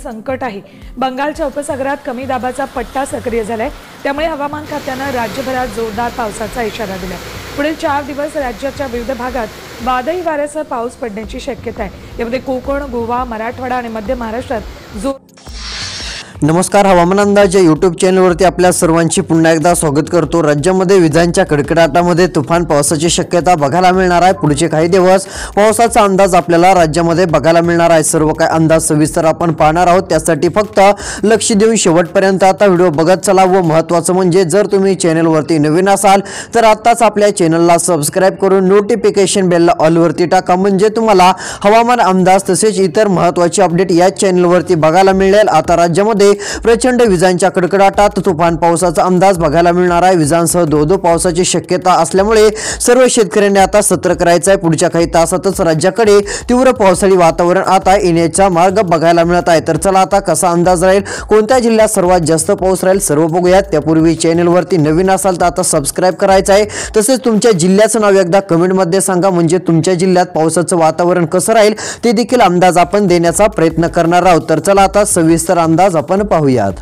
संकट आहे। बंगालच्या उपसागरात कमी दाबाचा पट्टा सक्रिय झालाय, त्यामुळे हवामान खात्याने राज्यभरात जोरदार पावसाचा इशारा दिलाय। पुढील 4 दिवस राज्याच्या विविध भागात वादळी वाऱ्यासह पाऊस पडण्याची शक्यता आहे। यामध्ये कोकण, गोवा, मराठवाडा आणि मध्य महाराष्ट्रात जोर। नमस्कार, हवामान अंदाज या यूट्यूब चॅनलवरती आपल्या सर्वांची पुन्हा एकदा स्वागत करतो। राज्यामध्ये विजांच्या कडकडाटामध्ये तुफान पावसाची शक्यता बघायला मिळणार आहे। पुढचे काही दिवस पावसाचा अंदाज आपल्याला राज्यामध्ये बघायला मिळणार आहे। सर्व काही अंदाज सविस्तर आपण पाहणार आहोत, त्यासाठी फक्त लक्ष देऊन शेवटपर्यंत आता व्हिडिओ बघत चला। व महत्त्वाचं म्हणजे जर तुम्ही चॅनलवरती नवीन असाल तर आताच आपल्या चॅनलला सबस्क्राइब करून नोटिफिकेशन बेलला ऑलवरती टाका, म्हणजे तुम्हाला हवामान अंदाज तसेच इतर महत्त्वाचे अपडेट या चॅनलवरती बघायला मिळेल। आता राज्यामध्ये प्रचंड विजांच्या कडकडाटात तुफान पावसाचा अंदाज बघायला मिळणार आहे। विजांसह धो-धो पावसाची शक्यता असल्यामुळे सर्व शेतकऱ्यांनी आता सतर्क राहायचं आहे। पुढच्या काही तासातच राज्याकडे तीव्र पावसाळी वातावरण आता येण्याचा मार्ग बघायला मिळत आहे। तर चला आता कसा अंदाज राहील, कोणत्या जिल्ह्यात सर्वात जास्त पाऊस राहील सर्व बघूयात। त्यापूर्वी चॅनलवरती नवीन असाल तर आता सबस्क्राइब करायचं आहे। तसेच तुमच्या जिल्ह्याचं नाव एकदा कमेंटमध्ये सांगा, म्हणजे तुमच्या जिल्ह्यात पावसाचं वातावरण कसं राहील ते देखील अंदाज आपण देण्याचा प्रयत्न करणार आहोत। तर चला आता सविस्तर अंदाज आपण पाहूयात।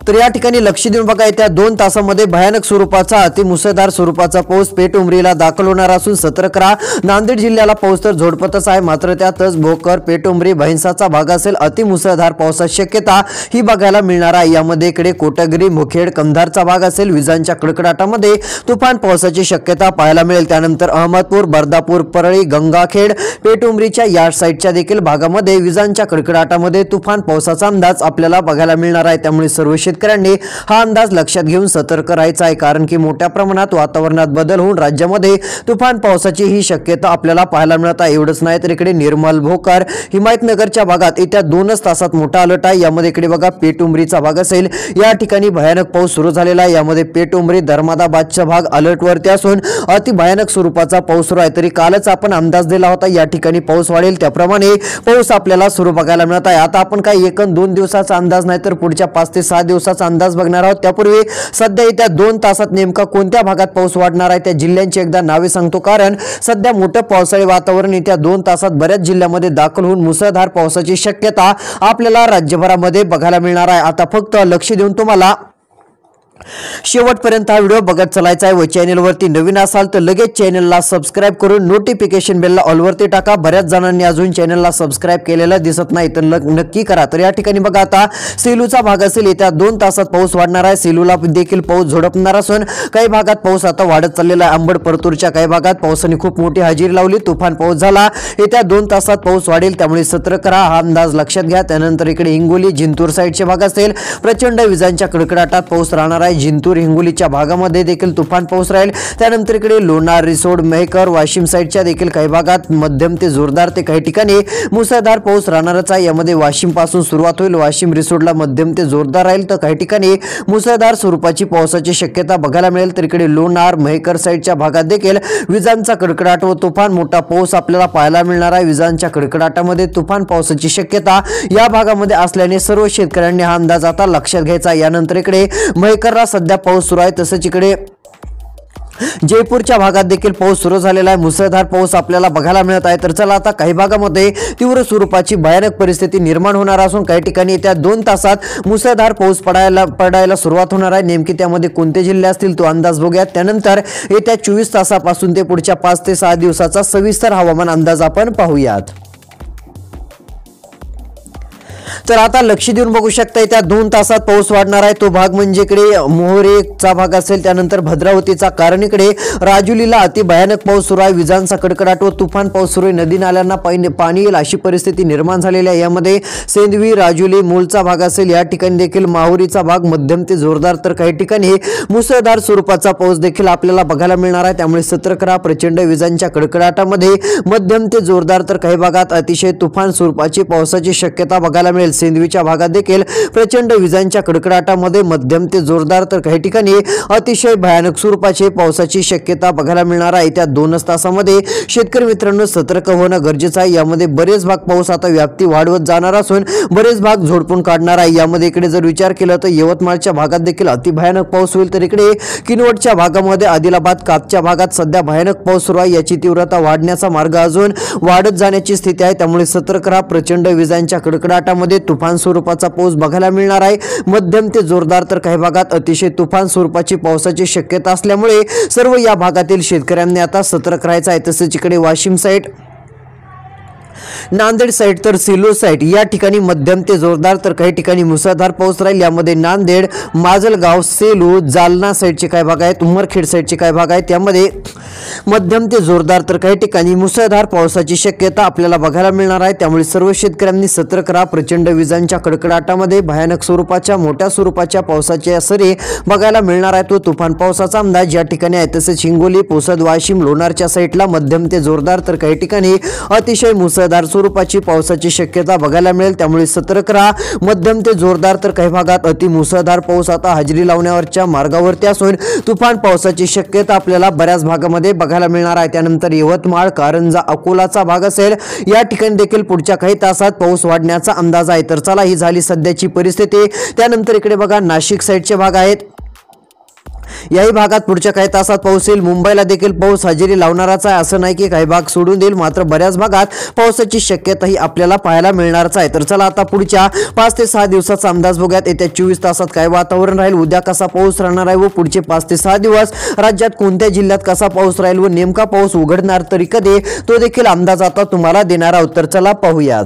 तर या ठिकाणी लक्ष देऊन बघा, येत्या 2 तासांमध्ये भयानक स्वरूपाचा अतिमुसळधार स्वरूपाचा पाऊस पेठ उमरीला दाखल होणार असून सतर्क राहा। नांदेड जिल्ह्याला पाऊस तर झोडपतच आहे, मात्र त्यातच भोकर, पेठ उमरी, भैंसाचा भाग असेल अतिमुसळधार पावसाची शक्यता ही बघायला मिळणार आहे। यामध्ये इकडे कोटगिरी, मुखेड, कंधारचा भाग असेल विजांच्या कडकडाटामध्ये तुफान पावसाची शक्यता पाहायला मिळेल। त्यानंतर अहमदपूर, बर्दापूर, परळी, गंगाखेड, पेठ उमरीच्या या साईडच्या देखील भागामध्ये विजांच्या कडकडाटामध्ये तुफान पावसाचा अंदाज आपल्याला बघायला मिळणार आहे। त्यामुळे सर्व शेतकऱ्यांनी हा अंदाज लक्षात घेऊन सतर्क राहायचं आहे, कारण की मोठ्या प्रमाणात वातावरणात बदल होऊन राज्यामध्ये तुफान पावसाची ही शक्यता आपल्याला पाहायला मिळत आहे। एवढंच नाही तर इकडे निर्मल, भोकर, हिमायतनगरच्या भागात येत्या 2च तासात मोठा अलर्ट आहे। यामध्ये इकडे बघा पेठ उमरीचा भाग असेल, या ठिकाणी भयानक पाऊस सुरू झालेला आहे। यामध्ये पेठ उमरी, धर्मादाबादचा भाग अलर्ट वरती असून अति भयानक स्वरूपाचा पाऊस सुरू आहे। तरी कालच आपण अंदाज दिला होता या ठिकाणी पाऊस वाढेल, त्याप्रमाणे पाऊस आपल्याला सुरू बघायला मिळत आहे। आता आपण काय 1-2 दिवसाचा अंदाज नाही तर पुढच्या 5 ते 6 दिवसाचा अंदाज बघणार आहोत। त्यापूर्वी सध्या येत्या 2 तासात नेमका कोणत्या भागात पाऊस वाढणार आहे त्या जिल्ह्यांची एकदा नावे सांगतो, कारण सध्या मोठं पावसाळी वातावरण येत्या 2 तासात बऱ्याच जिल्ह्यांमध्ये दाखल होऊन मुसळधार पावसाची शक्यता आपल्याला राज्यभरामध्ये बघायला मिळणार आहे। आता फक्त लक्ष देऊन तुम्हाला शेवटपर्यंत हा व्हिडिओ बघत चालायचा आहे। व चॅनलवरती नवीन असाल तर लगेच चॅनलला सबस्क्राइब करून नोटिफिकेशन बेलला ऑलवरती टाका। बऱ्याच जणांनी अजून चॅनलला सबस्क्राइब केलेलं दिसत नाही तर नक्की करा। तर या ठिकाणी बघा, आता सेलूचा भाग असेल, येत्या 2 तासात पाऊस वाढणार आहे। सेलूला देखील पाऊस झोडपणार असून काही भागात पाऊस आता वाढत चाललेला आहे। अंबड, परतूरच्या काही भागात पावसाने खूप मोठी हजेरी लावली, तुफान पाऊस झाला। येत्या 2 तासात पाऊस वाढेल, त्यामुळे सतर्क राहा, हा अंदाज लक्षात घ्या। त्यानंतर इकडे हिंगोली, जिंतूर साईडचे भाग असेल, प्रचंड विजांच्या कडकडाटात पाऊस राहणार आहे। जिंतूर, हिंगोलीच्या भागामध्ये देखील तुफान पाऊस राहील। त्यानंतर इकडे लोणार, रिसोड, मेहकर, वाशिम साईडच्या देखील काही भागात मध्यम ते जोरदार ते काही ठिकाणी मुसळधार पाऊस राहणारच आहे। यामध्ये वाशिम पासून सुरुवात होईल, वाशिम रिसोडला मध्यम ते जोरदार राहील, तर काही ठिकाणी मुसळधार स्वरूपाची पावसाची शक्यता बघायला मिळेल। तर इकडे लोणार, मेहकर साईडच्या भागात देखील विजांचा कडकडाट व तुफान मोठा पाऊस आपल्याला पाहायला मिळणार आहे। विजांच्या कडकडाटामध्ये तुफान पावसाची शक्यता या भागामध्ये असल्याने सर्व शेतकऱ्यांनी हा अंदाज आता लक्षात घ्यायचा। यानंतर इकडे मेहकरला सध्या पाऊस सुरू आहे, तसेच इकडे जयपूरच्या भागात देखील पाऊस सुरू झालेला आहे। मुसळधार पाऊस आपल्याला बघायला मिळत आहे। तर चला आता काही भागामध्ये तीव्र स्वरूपाची भयानक परिस्थिती निर्माण होणार असून काही ठिकाणी येत्या 2 तासात मुसळधार पाऊस पडायला सुरुवात होणार आहे। नेमकी त्यामध्ये कोणते जिल्हे असतील तो अंदाज बघूयात। त्यानंतर येत्या 24 तासापासून ते पुढच्या 5 ते 6 दिवसाचा सविस्तर हवामान अंदाज आपण पाहूयात। तर आता लक्ष देऊन बघू शकता, येत्या 2 तासात पाऊस वाढणार आहे। तो भाग म्हणजे इकडे मोहोरेचा भाग असेल, त्यानंतर भद्रावतीचा, कारण इकडे राजुलीला अति भयानक पाऊस सुरू आहे। विजांचा कडकडाट व तुफान पाऊस सुरू आहे, नदी नाल्यांना पाणी येईल अशी परिस्थिती निर्माण झालेली आहे। यामध्ये सेंदवी, राजुली, मूलचा भाग असेल, या ठिकाणी देखील माहुरीचा भाग मध्यम ते जोरदार, तर काही ठिकाणी मुसळधार स्वरूपाचा पाऊस देखील आपल्याला बघायला मिळणार आहे। त्यामुळे सतर्क राहा। प्रचंड विजांच्या कडकडाटामध्ये मध्यम ते जोरदार तर काही भागात अतिशय तुफान स्वरूपाची पावसाची शक्यता बघायला मिळेल। सेंदवीच्या भागात देखील प्रचंड विजांच्या कडकडाटामध्ये मध्यम ते जोरदार तर काही ठिकाणी अतिशय भयानक स्वरूपाचे पावसाची शक्यता बघायला मिळणार आहे। येत्या 2 तासामध्ये शेतकरी मित्रांनो सतर्क होणं गरजेचं आहे। यामध्ये बरेच भाग पाऊस आता व्याप्ती वाढवत जाणार असून बरेच भाग झोडपून काढणार आहे। यामध्ये इकडे जर विचार केला तर यवतमाळच्या भागात देखील अति भयानक पाऊस होईल, तर इकडे किनवटच्या भागामध्ये आदिलाबाद कापच्या भागात सध्या भयानक पाऊस सुरू आहे। याची तीव्रता वाढण्याचा मार्ग अजून वाढत जाण्याची स्थिती आहे, त्यामुळे सतर्क राहा। प्रचंड विजांच्या कडकडाटामध्ये तुफान स्वरूपाचा पाऊस बघायला मिळणार आहे। मध्यम ते जोरदार तर काही भागात अतिशय तुफान स्वरूपाची पावसाची शक्यता असल्यामुळे सर्व या भागातील शेतकऱ्यांनी आता सतर्क राहायचं आहे। तसेच इकडे वाशिम साईड, नांदेड साईड तर सेलू साईड या ठिकाणी मध्यम ते जोरदार तर काही ठिकाणी मुसळधार पाऊस राहील। यामध्ये नांदेड, माजलगाव, सेलू, जालना साईडचे काही भाग आहेत, उमरखेड साईडचे काही भाग आहेत, त्यामध्ये मध्यम ते जोरदार तर काही ठिकाणी मुसळधार पावसाची शक्यता आपल्याला बघायला मिळणार आहे। त्यामुळे सर्व शेतकऱ्यांनी सतर्क राहा। प्रचंड विजांच्या कडकडाटामध्ये भयानक स्वरूपाच्या मोठ्या स्वरूपाच्या पावसाच्या सरी बघायला मिळणार आहे। तो तुफान पावसाचा अंदाज या ठिकाणी आहे। तसेच हिंगोली, पुसद, वाशिम, लोणारच्या साईडला मध्यम ते जोरदार तर काही ठिकाणी अतिशय मुसळधार स्वरूपाची पावसाची शक्यता बघायला मिळेल, त्यामुळे सतर्क राहा। मध्यम ते जोरदार तर काही भागात अति मुसळधार पाऊस आता हजेरी लावण्यावरच्या मार्गावरती असून तुफान पावसाची शक्यता आपल्याला बऱ्याच भागामध्ये बघायला मिळणार आहे। त्यानंतर यवतमाळ, कारंजा, अकोलाचा भाग असेल, या ठिकाणी देखील पुढच्या काही तासात पाऊस वाढण्याचा अंदाज आहे। तर चला ही झाली सध्याची परिस्थिती। त्यानंतर इकडे बघा नाशिक साईडचे भाग आहेत, याही भागात पुढच्या काही तासात पाऊस येईल। मुंबईला देखील पाऊस हजेरी लावणारच आहे, असं नाही की काही भाग सोडून देईल, मात्र बऱ्याच भागात पावसाची शक्यताही आपल्याला पाहायला मिळणारच आहे। तर चला आता पुढच्या 5 ते 6 दिवसाचा अंदाज बघूयात। येत्या 24 तासात काय वातावरण राहील, उद्या कसा पाऊस राहणार आहे व पुढचे 5 ते 6 दिवस राज्यात कोणत्या जिल्ह्यात कसा पाऊस राहील व नेमका पाऊस उघडणार तरी कधी, तो देखील अंदाज आता तुम्हाला देणार आहोत। तर चला पाहूयात।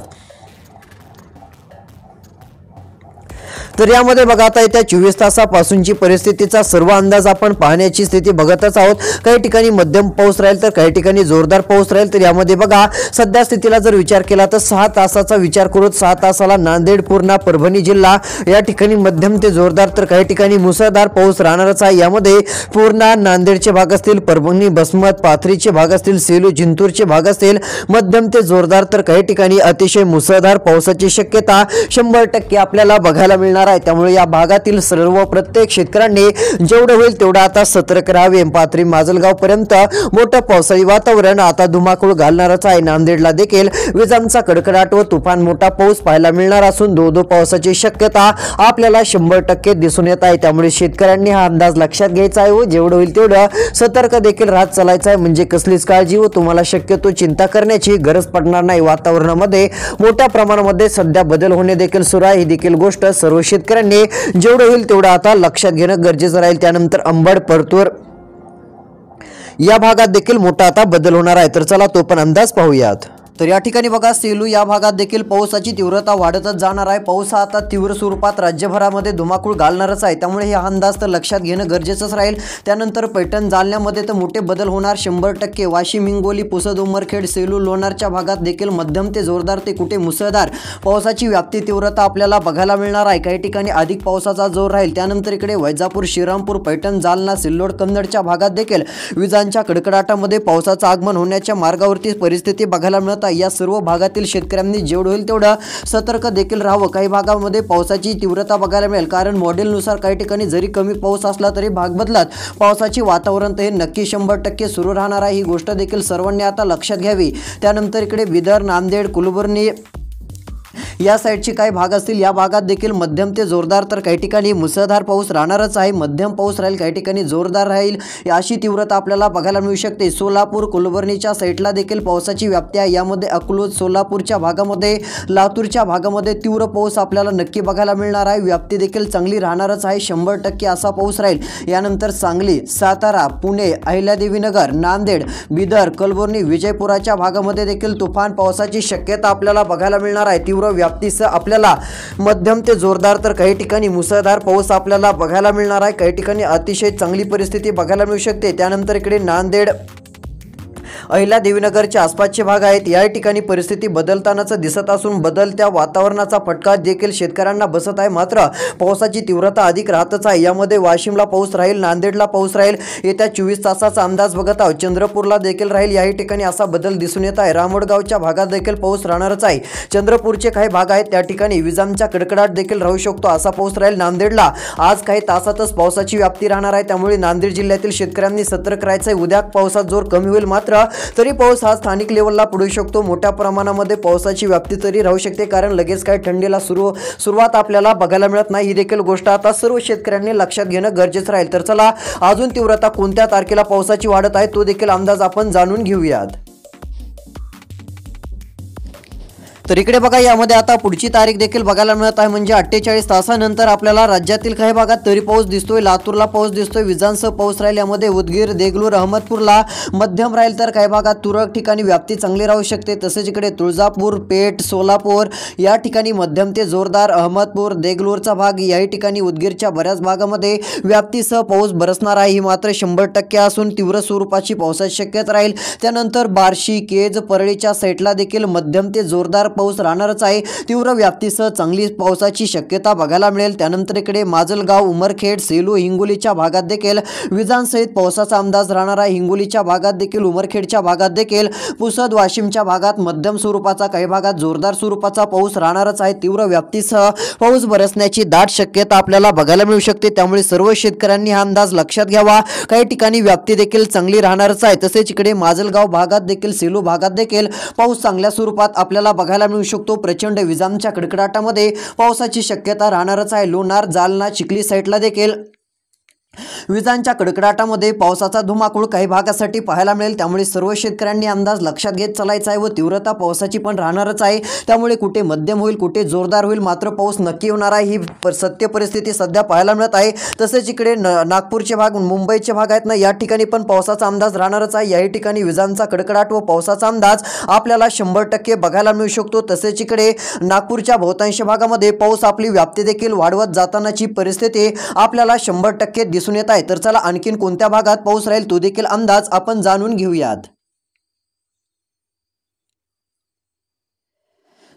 तर यामध्ये बघा आता येत्या 24 तासापासूनची परिस्थितीचा सर्व अंदाज आपण पाहण्याची स्थिती बघतच आहोत। काही ठिकाणी मध्यम पाऊस राहील तर काही ठिकाणी जोरदार पाऊस राहील। तर यामध्ये बघा सध्या स्थितीला जर विचार केला तर 6 तासाचा विचार करू, 6 तासाला नांदेड, पूर्णा, परभणी जिल्हा या ठिकाणी मध्यम ते जोरदार तर काही ठिकाणी मुसळधार पाऊस राहणारच आहे। यामध्ये पूर्णा, नांदेडचे भाग असतील, परभणी, बसमत, पाथरीचे भाग असतील, सेलू, जिंतूरचे भाग असतील, मध्यम ते जोरदार तर काही ठिकाणी अतिशय मुसळधार पावसाची शक्यता 100% आपल्याला बघायला मिळणार आहे। त्यामुळे या भागातील सर्व प्रत्येक शेतकऱ्यांनी जेवढं होईल तेवढं आता सतर्क राहावे। पाथरी, माजलगाव पर्यंत मोठं पावसाळी वातावरण आता धुमाकूळ घालणारच आहे। नांदेडला देखील विजांचा कडकडाट व तुफान मोठा पाऊस पाहायला मिळणार असून दो पावसाची शक्यता आपल्याला 100% दिसून येत आहे। त्यामुळे शेतकऱ्यांनी हा अंदाज लक्षात घ्यायचा आहे व जेवढं होईल तेवढं सतर्क देखील राहत चालायचं आहे, म्हणजे कसलीच काळजी व तुम्हाला शक्यतो चिंता करण्याची गरज पडणार नाही। वातावरणामध्ये मोठ्या प्रमाणामध्ये सध्या बदल होणे देखील सुरू आहे, ही देखील गोष्ट सर्व शेतकऱ्यांनी जेवढं होईल तेवढं आता लक्षात घेणं गरजेचं राहील। त्यानंतर अंबड, परतूर या भागात देखील मोठा आता बदल होणार आहे। तर चला तो पण अंदाज पाहूयात। तर या ठिकाणी बघा सेलू या भागात देखील पावसाची तीव्रता वाढतच जाणार आहे। पाऊस आता तीव्र स्वरूपात राज्यभरामध्ये धुमाकूळ घालणारच आहे, त्यामुळे हे अंदाज तर लक्षात घेणं गरजेचंच राहील। त्यानंतर पैठण, जालन्यामध्ये तर मोठे बदल होणार 100%। वाशिम, हिंगोली, पुसद, उमरखेड, सेलू, लोणारच्या भागात देखील मध्यम ते जोरदार ते कुठे मुसळधार पावसाची व्याप्ती तीव्रता आपल्याला बघायला मिळणार आहे। काही ठिकाणी अधिक पावसाचा जोर राहील। त्यानंतर इकडे वैजापूर, श्रीरामपूर, पैठण, जालना, सिल्लोड, कन्नडच्या भागात देखील विजांच्या कडकडाटामध्ये पावसाचं आगमन होण्याच्या मार्गावरती परिस्थिती बघायला मिळत आहे। या सर्व भागातील शेतकऱ्यांनी जेवढं होईल तेवढं सतर्क देखील राहावं। काही भागामध्ये पावसाची तीव्रता बघायला मिळेल, कारण मॉडेलनुसार काही ठिकाणी जरी कमी पाऊस असला तरी भाग बदलात पावसाची वातावरण ते नक्की 100% सुरू राहणार आहे। ही गोष्ट देखील सर्वांनी आता लक्षात घ्यावी। त्यानंतर इकडे बिदर, नांदेड, कुलबर्णी या साईडचे काही भाग असतील, या भागात देखील मध्यम ते जोरदार तर काही ठिकाणी मुसळधार पाऊस राहणारच आहे। मध्यम पाऊस राहील, काही ठिकाणी जोरदार राहील, अशी तीव्रता आपल्याला बघायला मिळू शकते। सोलापूर, कुलबर्णीच्या साईडला देखील पावसाची व्याप्ती आहे। यामध्ये अकलूज, सोलापूरच्या भागामध्ये, लातूरच्या भागामध्ये तीव्र पाऊस आपल्याला नक्की बघायला मिळणार आहे। व्याप्ती देखील चांगली राहणारच आहे, 100% असा पाऊस राहील। यानंतर सांगली, सातारा, पुणे, अहिल्यादेवीनगर, नांदेड, बिदर, कलबुर्गी, विजयपुराच्या भागामध्ये देखील तुफान पावसाची शक्यता आपल्याला बघायला मिळणार आहे। तीव्र व्याप्तीसह आपल्याला मध्यम ते जोरदार तर काही ठिकाणी मुसळधार पाऊस आपल्याला बघायला मिळणार आहे। काही ठिकाणी अतिशय चांगली परिस्थिती बघायला मिळू शकते। त्यानंतर इकडे नांदेड, अहिल्यादेवीनगरच्या आसपासचे भाग आहेत या ठिकाणी परिस्थिती बदलतानाच दिसत असून बदलत्या वातावरणाचा फटका देखील शेतकऱ्यांना बसत आहे। मात्र पावसाची तीव्रता अधिक राहतच आहे। यामध्ये वाशिमला पाऊस राहील, नांदेडला पाऊस राहील, येत्या 24 तासाचा अंदाज बघत आहोत। चंद्रपूरला देखील राहील, याही ठिकाणी असा बदल दिसून येत आहे। रामोडगावच्या भागात देखील पाऊस राहणारच आहे। चंद्रपूरचे काही भाग आहेत त्या ठिकाणी विजांचा कडकडाट देखील राहू शकतो, असा पाऊस राहील। नांदेडला आज काही तासातच पावसाची व्याप्ती राहणार आहे, त्यामुळे नांदेड जिल्ह्यातील शेतकऱ्यांनी सतर्क राहायचं आहे। उद्या पावसाचा जोर कमी होईल, मात्र तरी पाऊस हा स्थानिक लेवलला पडू शकतो। मोठ्या प्रमाणामध्ये पावसाची व्याप्ती तरी राहू शकते, कारण लगेच काही थंडीला सुरुवात आपल्याला बघायला मिळत नाही। ही देखील गोष्ट आता सर्व शेतकऱ्यांनी लक्षात घेणं गरजेचं राहील। तर चला अजून तीव्रता कोणत्या तारखेला पावसाची वाढत आहे तो देखील अंदाज आपण जाणून घेऊयात। तर इकडे बघा, यामध्ये आता पुढची तारीख देखील बघायला मिळत आहे, म्हणजे 48 तासानंतर आपल्याला राज्यातील काही भागात तरी पाऊस दिसतोय। लातूरला पाऊस दिसतोय, विजांसह पाऊस राहील। यामध्ये उदगीर, देगलूर, अहमदपूरला मध्यम राहील, तर काही भागात तुरळक ठिकाणी व्याप्ती चांगली राहू शकते। तसेच इकडे तुळजापूर, पेठ, सोलापूर या ठिकाणी मध्यम ते जोरदार, अहमदपूर, देगलूरचा भाग याही ठिकाणी, उदगीरच्या बऱ्याच भागामध्ये व्याप्तीसह पाऊस बरसणार आहे। ही मात्र 100% असून तीव्र स्वरूपाची पावसाची शक्यता राहील। त्यानंतर बार्शी, केज, परळीच्या साईडला देखील मध्यम ते जोरदार पाऊस राहणारच आहे। तीव्र व्याप्तीसह चांगली पावसाची शक्यता बघायला मिळेल। त्यानंतर इकडे माजलगाव, उमरखेड, सेलू, हिंगोलीच्या भागात देखील विजांसहित पावसाचा अंदाज राहणार आहे। हिंगोलीच्या भागात देखील, उमरखेडच्या भागात देखील, पुसद, वाशिमच्या भागात मध्यम स्वरूपाचा, काही भागात जोरदार स्वरूपाचा पाऊस राहणारच आहे। तीव्र व्याप्तीसह पाऊस बरसण्याची दाट शक्यता आपल्याला बघायला मिळू शकते, त्यामुळे सर्व शेतकऱ्यांनी हा अंदाज लक्षात घ्यावा। काही ठिकाणी व्याप्ती देखील चांगली राहणारच आहे। तसेच इकडे माजलगाव भागात देखील, सेलू भागात देखील पाऊस चांगल्या स्वरूपात आपल्याला बघायला मिळू शकतो। प्रचंड विजांच्या कडकडाटामध्ये पावसाची शक्यता राहणारच आहे। लोणार, जालना, चिखली साईडला देखील विजांच्या कडकडाटामध्ये पावसाचा धुमाकूळ काही भागासाठी पाहायला मिळेल, त्यामुळे सर्व शेतकऱ्यांनी अंदाज लक्षात घेत चालायचा आहे। व तीव्रता पावसाची पण राहणारच आहे, त्यामुळे कुठे मध्यम होईल, कुठे जोरदार होईल, मात्र पाऊस नक्की होणार आहे। ही सत्य परिस्थिती सध्या पाहायला मिळत आहे। तसेच इकडे नागपूरचे भाग, मुंबईचे भाग आहेत ना, या ठिकाणी पण पावसाचा अंदाज राहणारच आहे। याही ठिकाणी विजांचा कडकडाट व पावसाचा अंदाज आपल्याला 100% बघायला मिळू शकतो। तसेच इकडे नागपूरच्या बहुतांश भागामध्ये पाऊस आपली व्याप्ती देखील वाढवत जातानाची परिस्थिती आपल्याला 100% दिसून येत आहे। तर चला आणखीन कोणत्या भागात पाऊस राहील तो देखील अंदाज आपण जाणून घेऊयात।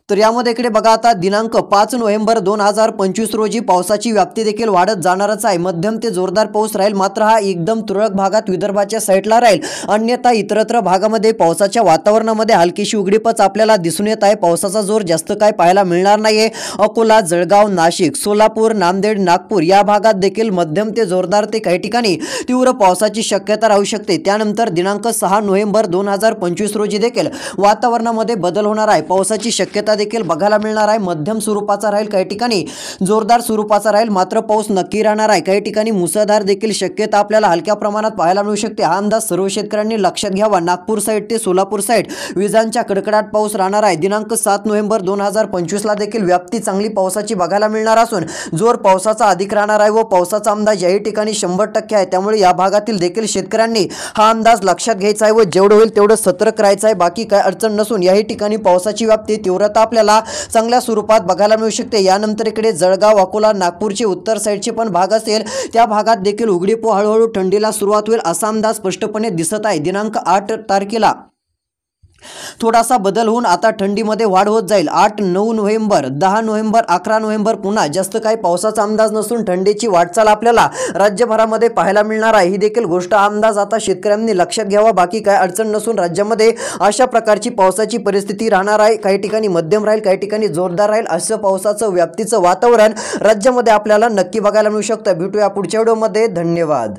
तर यामध्ये इकडे बघा, आता दिनांक 5 नोव्हेंबर 2025 रोजी पावसाची व्याप्ती देखील वाढत जाणारच आहे। मध्यम ते जोरदार पाऊस राहील, मात्र हा एकदम तुरळक भागात विदर्भाच्या साईडला राहील। अन्यथा इतरत्र भागामध्ये पावसाच्या वातावरणामध्ये हलकीशी उघडीपच आपल्याला दिसून येत आहे। पावसाचा जोर जास्त काय पाहायला मिळणार नाहीये। अकोला, जळगाव, नाशिक, सोलापूर, नांदेड, नागपूर या भागात देखील मध्यम ते जोरदार ते काही ठिकाणी तीव्र पावसाची शक्यता राहू शकते। त्यानंतर दिनांक 6 नोव्हेंबर 2025 रोजी देखील वातावरणामध्ये बदल होणार आहे। पावसाची शक्यता देखील बघायला मिळणार आहे। मध्यम स्वरूपाचा राहील, काही ठिकाणी जोरदार स्वरूपाचा राहील, मात्र पाऊस नक्की राहणार आहे। काही ठिकाणी मुसळधार देखील शक्यता आपल्याला हलक्या प्रमाणात पाहायला मिळू शकते। हा अंदाज सर्व शेतकऱ्यांनी लक्षात घ्यावा। नागपूर साईड ते सोलापूर साईड विजांच्या कडकडाट पाऊस राहणार आहे। दिनांक 7 नोव्हेंबर 2025 ला देखील व्याप्ती चांगली पावसाची बघायला मिळणार असून जोर पावसाचा अधिक राहणार आहे व पावसाचा अंदाज याही ठिकाणी 100% आहे। त्यामुळे या भागातील देखील शेतकऱ्यांनी हा अंदाज लक्षात घ्यायचा आहे व जेवढं होईल तेवढं सतर्क राहायचं आहे। बाकी काय अडचण नसून याही ठिकाणी पावसाची व्याप्ती तीव्रता आपल्याला चांगल्या स्वरूपात बघायला मिळू शकते। यानंतर इकडे जळगाव, अकोला, नागपूरचे उत्तर साईडचे पण भाग असेल, त्या भागात देखील उघडीप व हळूहळू थंडीला सुरुवात होईल असा अंदाज स्पष्टपणे दिसत आहे। दिनांक 8 तारखेला थोडासा बदल होऊन आता थंडीमध्ये वाढ होत जाईल। 8, 9 नोव्हेंबर, 10 नोव्हेंबर, 11 नोव्हेंबर पुन्हा जास्त काही पावसाचा अंदाज नसून थंडीची वाटचाल आपल्याला राज्यभरामध्ये पाहायला मिळणार आहे। ही देखील गोष्ट अंदाज आता शेतकऱ्यांनी लक्षात घ्यावा। बाकी काय अडचण नसून राज्यामध्ये अशा प्रकारची पावसाची परिस्थिती राहणार आहे। काही ठिकाणी मध्यम राहील, काही ठिकाणी जोरदार राहील, असं पावसाचं व्याप्तीचं वातावरण राज्यामध्ये आपल्याला नक्की बघायला मिळू शकतं। भेटूया पुढच्या व्हिडिओमध्ये। धन्यवाद।